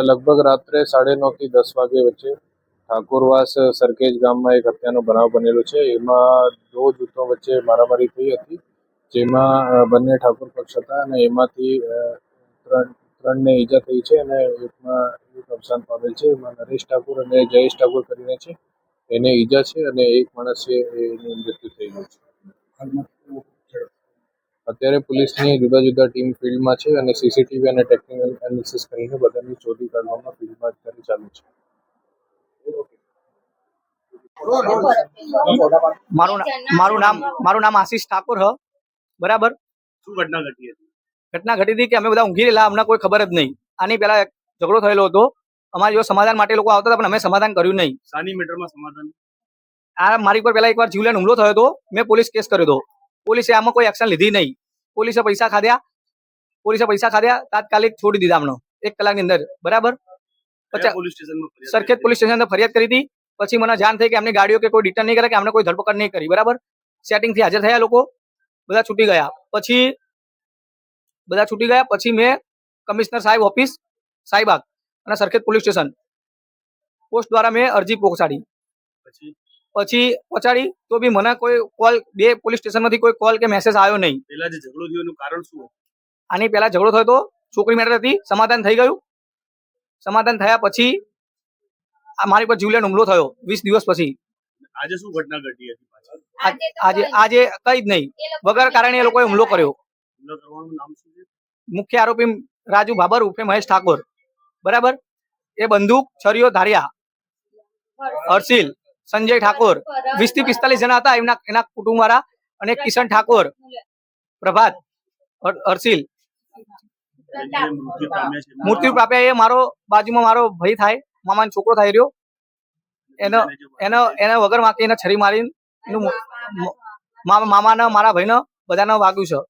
લગભગ રાત્રે 9:30 થી 10 વાગે વચ્ચે ઠાકોરવાસ સરખેજ ગામમાં એક હત્યાનો બનાવ બનેલો છે. એમાં 2 જૂથો વચ્ચે મારામારી થઈ હતી, જેમાં બંને ઠાકોર પક્ષ હતા અને એમાંથી ત્રણને ઈજા થઈ છે અને એકમાં એક અવસાન પામેલ છે. એમાં નરેશ ઠાકોર અને જયેશ ઠાકોર કરીને છે, એને ઈજા છે અને એક માણસ છે એનું મૃત્યુ થઈ ગયું છે. અત્યારે પોલીસની જુદા જુદા ટીમ ફિલ્ડમાં છે અને સીસીટીવી અને ટેકનિકલ એનાલિસિસ કરીને બધાની શોધી કાઢવામાં ફિલ્ડમાં અત્યારે ચાલુ છે. મારું નામ આશીષ ઠાકોર હ. બરાબર. શું ઘટના ઘટી હતી? ઘટના ઘટી હતી કે અમે બધા ઊંઘી રહેલા, અમને કોઈ ખબર જ નહીં. આની પહેલા ઝઘડો થયેલો હતો, અમારી જો સમાધાન માટે લોકો આવતા હતા પણ અમે સમાધાન કર્યું નહીં. સાની મેટરમાં સમાધાન? આ મારી પર પહેલા એકવાર જીવલેણ હુમલો થયો હતો, મેં પોલીસ કેસ કર્યો હતો. પોલીસે આમાં કોઈ એક્શન લીધી નહીં. પોલીસે પૈસા ખાધ્યા, તાત્કાલિક છોડી દીધા અમને 1 કલાકની અંદર. બરાબર. સરખેજ પોલીસ સ્ટેશન ફરિયાદ કરી હતી. પછી મને જાણ થઈ કે એમની ગાડીઓ કે કોઈ રિટર્ન નહીં કરે, કે અમને કોઈ ધરપકડ નહીં કરી. બરાબર. સેટિંગથી હાજર થયા લોકો, બધા છૂટી ગયા. પછી મેં કમિશનર સાહેબ ઓફિસ સાહેબાગ અને સરખેજ પોલીસ સ્ટેશન પોસ્ટ દ્વારા મેં અરજી પહોંચાડી. તો બી મને કોઈ કોલ, 2 પોલીસ સ્ટેશનમાંથી કોઈ કોલ કે મેસેજ આવ્યો નહીં. પહેલા જે ઝઘડો થયો એનું કારણ શું હતું? આની પહેલા ઝઘડો થયો હતો, છોકરી મેટર હતી, સમાધાન થઈ ગયું. સમાધાન થયા પછી મારી પર જીવલેણ હુમલો થયો 20 દિવસ પછી. આજે શું ઘટના ઘટી હતી? આજે કઈ જ નહીં, વગર કારણે એ લોકોએ હુમલો કર્યો. હુમલો કરવાનું નામ શું છે? મુખ્ય આરોપી રાજુ ભાબર ઉર્ફે મહેશ ઠાકોર. બરાબર. એ બંદૂક છરીઓ ધાર્યા હર્ષિલ સંજય ઠાકોર 20 થી 45 જણા હતા, એના કુટુંબ વાળા. અને કિશન ઠાકોર, પ્રભાત, હર્ષિલ. મૃત્યુ પામ્યા એ મારો બાજુમાં મારો ભાઈ થાય, મામાનો છોકરો થાય રહ્યો. એને વગર વાંકી એને છરી મારીને એનું મામાને, મારા ભાઈને બધાને વાગ્યું છે.